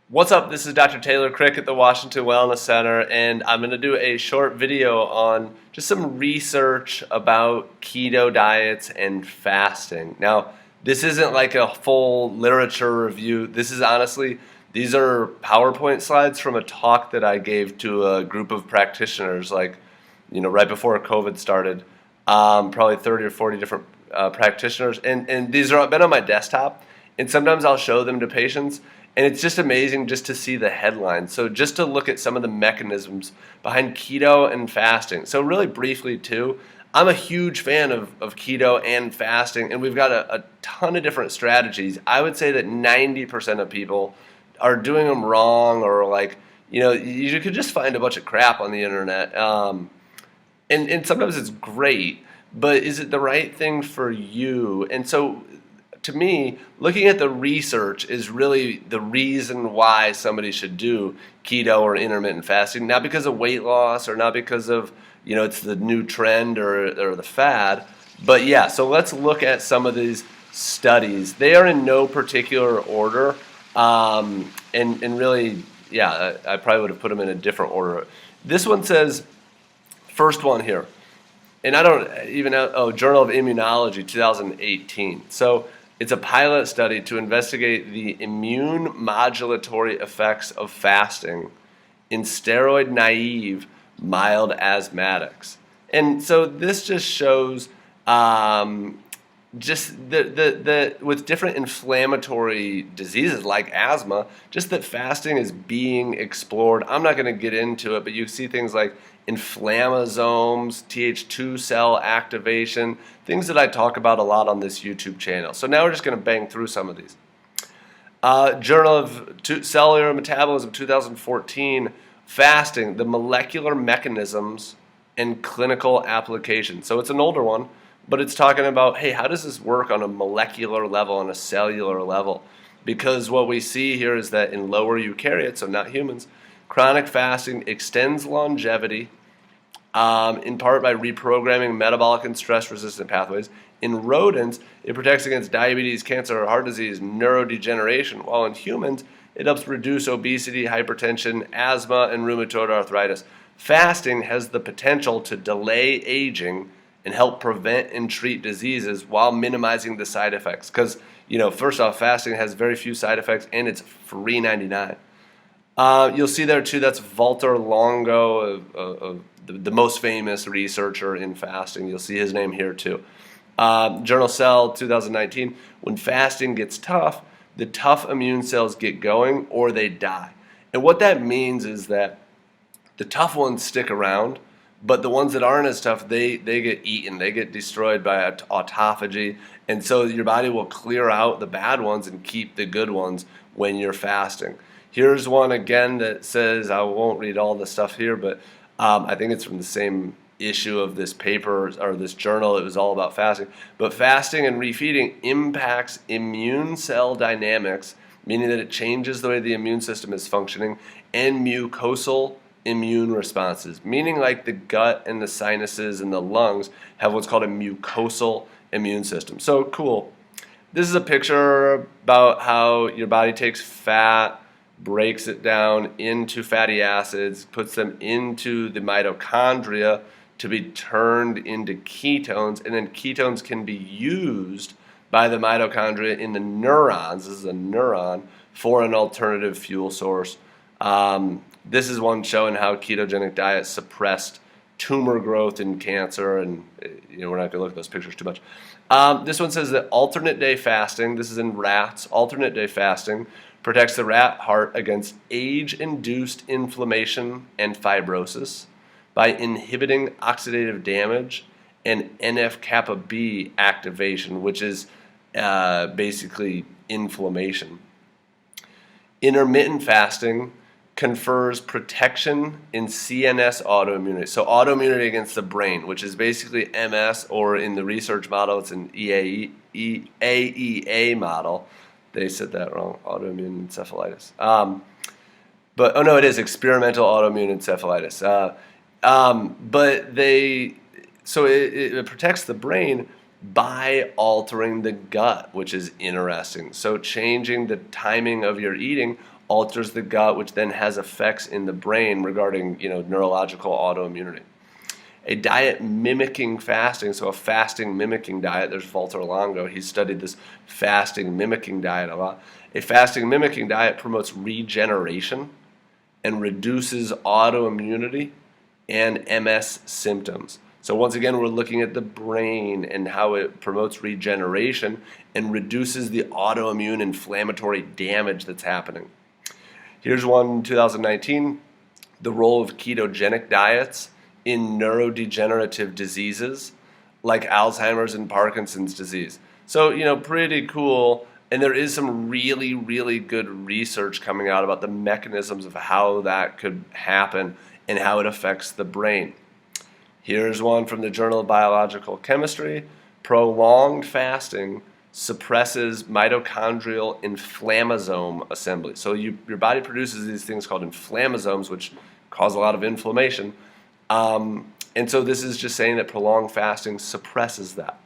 What's up? This is Dr. Taylor Krick at the Washington Wellness Center, and I'm going to do a short video on just some research about keto diets and fasting. Now, this isn't like a full literature review. These are PowerPoint slides from a talk that I gave to a group of practitioners, right before COVID started, probably 30 or 40 different practitioners, and these are been on my desktop, and sometimes I'll show them to patients. And it's just amazing just to see the headlines. So just to look at some of the mechanisms behind keto and fasting. So really briefly too, I'm a huge fan of keto and fasting, and we've got a ton of different strategies. I would say that 90% of people are doing them wrong, or you could just find a bunch of crap on the internet. And sometimes it's great, but is it the right thing for you? And so to me, looking at the research is really the reason why somebody should do keto or intermittent fasting, not because of weight loss or not because of, it's the new trend or the fad. But yeah, so let's look at some of these studies. They are in no particular order. And really, yeah, I probably would have put them in a different order. This one says, first one here, and I don't even know, Journal of Immunology, 2018. So it's a pilot study to investigate the immune modulatory effects of fasting in steroid-naive mild asthmatics. And so this just shows just the with different inflammatory diseases like asthma, just that fasting is being explored. I'm not going to get into it, but you see things like inflammasomes, Th2 cell activation, things that I talk about a lot on this YouTube channel. So now we're just going to bang through some of these. Journal of Cellular Metabolism, 2014, fasting, the molecular mechanisms and clinical application. So it's an older one, but it's talking about, hey, how does this work on a molecular level, on a cellular level? Because what we see here is that in lower eukaryotes, so not humans, chronic fasting extends longevity, in part by reprogramming metabolic and stress-resistant pathways. In rodents, it protects against diabetes, cancer, heart disease, neurodegeneration, while in humans, it helps reduce obesity, hypertension, asthma, and rheumatoid arthritis. Fasting has the potential to delay aging and help prevent and treat diseases while minimizing the side effects. Because, first off, fasting has very few side effects, and it's free $99. You'll see there too, that's Walter Longo, the most famous researcher in fasting. You'll see his name here too. Journal Cell, 2019, when fasting gets tough, the tough immune cells get going or they die. And what that means is that the tough ones stick around, but the ones that aren't as tough, they get eaten. They get destroyed by autophagy. And so your body will clear out the bad ones and keep the good ones when you're fasting. Here's one again that says, I won't read all the stuff here, but I think it's from the same issue of this paper or this journal. It was all about fasting. But fasting and refeeding impacts immune cell dynamics, meaning that it changes the way the immune system is functioning, and mucosal immune responses, meaning like the gut and the sinuses and the lungs have what's called a mucosal immune system. So cool. This is a picture about how your body takes fat, breaks it down into fatty acids, puts them into the mitochondria to be turned into ketones, and then ketones can be used by the mitochondria in the neurons. This is a neuron for an alternative fuel source. This is one showing how ketogenic diet suppressed tumor growth in cancer, and we're not going to look at those pictures too much. This one says that alternate day fasting, this is in rats, alternate day fasting protects the rat heart against age-induced inflammation and fibrosis by inhibiting oxidative damage and NF-kappa B activation, which is basically inflammation. Intermittent fasting confers protection in CNS autoimmunity. So autoimmunity against the brain, which is basically MS, or in the research model, it's an AEA model. They said that wrong, autoimmune encephalitis. It is experimental autoimmune encephalitis. It protects the brain by altering the gut, which is interesting. So changing the timing of your eating alters the gut, which then has effects in the brain regarding, neurological autoimmunity. A diet mimicking fasting, so a fasting mimicking diet, there's Walter Longo, he studied this fasting mimicking diet a lot. A fasting mimicking diet promotes regeneration and reduces autoimmunity and MS symptoms. So once again, we're looking at the brain and how it promotes regeneration and reduces the autoimmune inflammatory damage that's happening. Here's one, 2019, the role of ketogenic diets in neurodegenerative diseases like Alzheimer's and Parkinson's disease. So, pretty cool. And there is some really, really good research coming out about the mechanisms of how that could happen and how it affects the brain. Here's one from the Journal of Biological Chemistry. Prolonged fasting suppresses mitochondrial inflammasome assembly. So your body produces these things called inflammasomes, which cause a lot of inflammation. And so this is just saying that prolonged fasting suppresses that.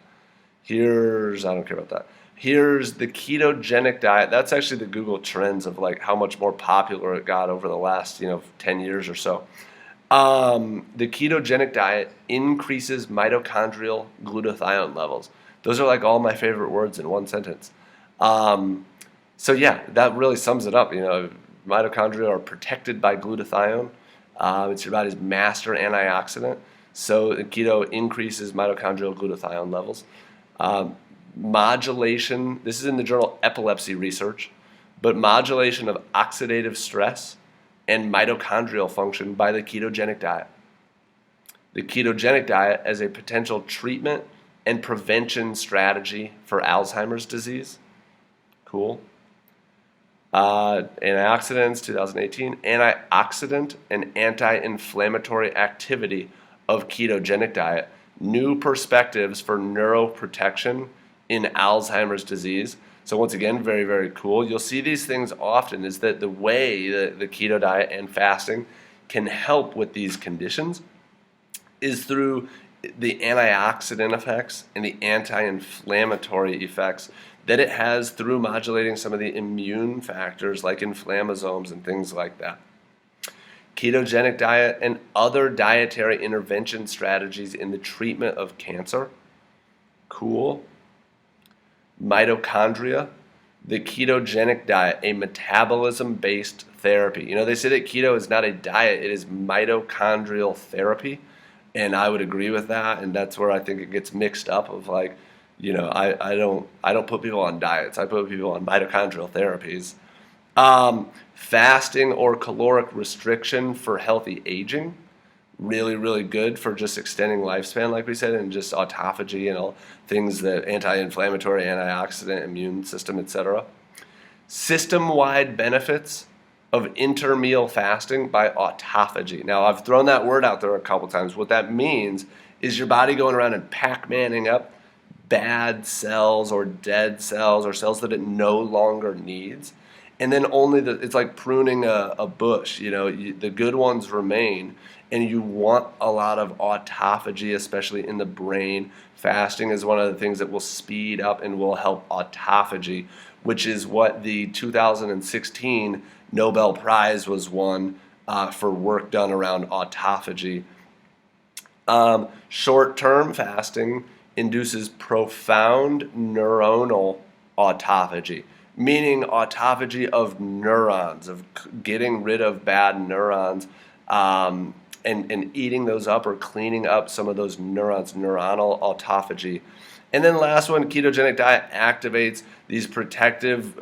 I don't care about that. Here's the ketogenic diet. That's actually the Google Trends of like how much more popular it got over the last 10 years or so. The ketogenic diet increases mitochondrial glutathione levels. Those are like all my favorite words in one sentence. So yeah, that really sums it up. Mitochondria are protected by glutathione. It's your body's master antioxidant. So the keto increases mitochondrial glutathione levels. Modulation, this is in the journal Epilepsy Research, but modulation of oxidative stress and mitochondrial function by the ketogenic diet. The ketogenic diet as a potential treatment and prevention strategy for Alzheimer's disease. Cool. Antioxidants, 2018. Antioxidant and anti-inflammatory activity of ketogenic diet. New perspectives for neuroprotection in Alzheimer's disease. So once again, very, very cool. You'll see these things often is that the way that the keto diet and fasting can help with these conditions is through the antioxidant effects and the anti-inflammatory effects that it has through modulating some of the immune factors like inflammasomes and things like that. Ketogenic diet and other dietary intervention strategies in the treatment of cancer. Cool. Mitochondria, the ketogenic diet, a metabolism-based therapy. They say that keto is not a diet, it is mitochondrial therapy, and I would agree with that, and that's where I think it gets mixed up of like, I don't put people on diets, I put people on mitochondrial therapies. Fasting or caloric restriction for healthy aging. Really, really good for just extending lifespan, like we said, and just autophagy and all things that anti-inflammatory, antioxidant, immune system, etc. System-wide benefits of intermeal fasting by autophagy. Now, I've thrown that word out there a couple times. What that means is your body going around and Pac-Manning up bad cells or dead cells or cells that it no longer needs. And then it's like pruning a bush, the good ones remain. And you want a lot of autophagy, especially in the brain. Fasting is one of the things that will speed up and will help autophagy, which is what the 2016 Nobel Prize was won for work done around autophagy. Short-term fasting induces profound neuronal autophagy, meaning autophagy of neurons, of getting rid of bad neurons, and eating those up or cleaning up some of those neurons, neuronal autophagy. And then last one, ketogenic diet activates these protective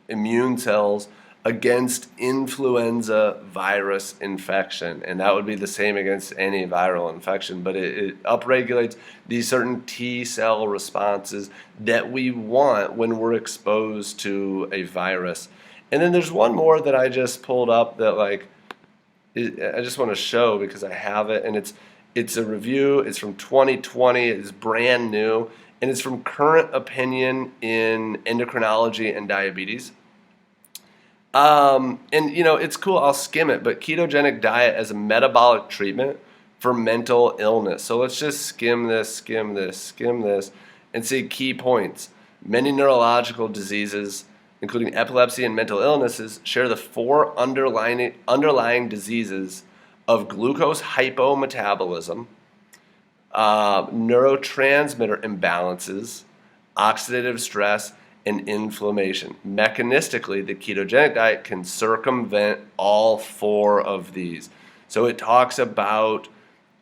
immune cells against influenza virus infection. And that would be the same against any viral infection, but it upregulates these certain T cell responses that we want when we're exposed to a virus. And then there's one more that I just pulled up that I just want to show because I have it, and it's a review. It's from 2020. It's brand new, and it's from Current Opinion in Endocrinology and Diabetes. It's cool. I'll skim it, but ketogenic diet as a metabolic treatment for mental illness. So let's just skim this, and see key points. Many neurological diseases including epilepsy and mental illnesses, share the four underlying diseases of glucose hypometabolism, neurotransmitter imbalances, oxidative stress, and inflammation. Mechanistically, the ketogenic diet can circumvent all four of these. So it talks about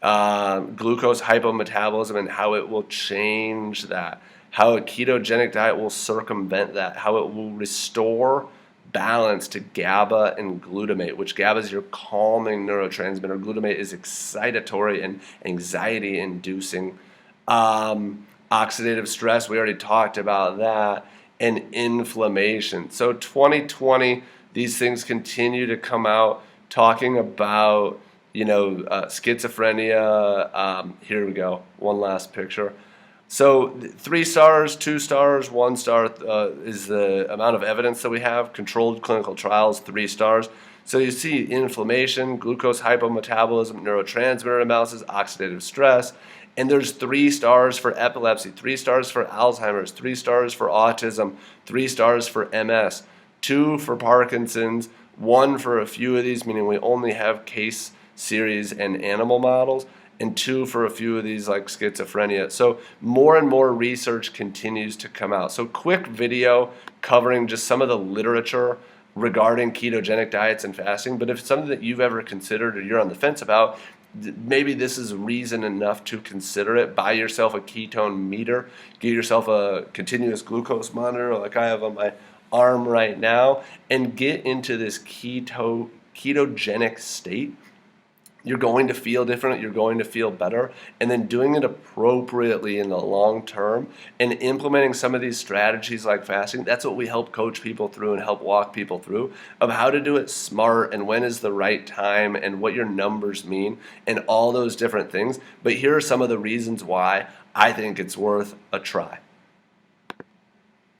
glucose hypometabolism and how it will change that, how a ketogenic diet will circumvent that, how it will restore balance to GABA and glutamate, which GABA is your calming neurotransmitter. Glutamate is excitatory and anxiety inducing. Oxidative stress, we already talked about that, and inflammation. So 2020, these things continue to come out talking about, schizophrenia. Here we go. One last picture. So 3 stars, 2 stars, 1 star is the amount of evidence that we have. Controlled clinical trials, 3 stars. So you see inflammation, glucose hypometabolism, neurotransmitter imbalances, oxidative stress. And there's 3 stars for epilepsy, 3 stars for Alzheimer's, 3 stars for autism, 3 stars for MS, 2 for Parkinson's, 1 for a few of these, meaning we only have case series and animal models, and 2 for a few of these like schizophrenia. So more and more research continues to come out. So quick video covering just some of the literature regarding ketogenic diets and fasting. But if it's something that you've ever considered or you're on the fence about, maybe this is reason enough to consider it. Buy yourself a ketone meter, get yourself a continuous glucose monitor like I have on my arm right now, and get into this ketogenic state. You're going to feel different, you're going to feel better, and then doing it appropriately in the long term and implementing some of these strategies like fasting. That's what we help coach people through and help walk people through, of how to do it smart and when is the right time and what your numbers mean and all those different things. But here are some of the reasons why I think it's worth a try.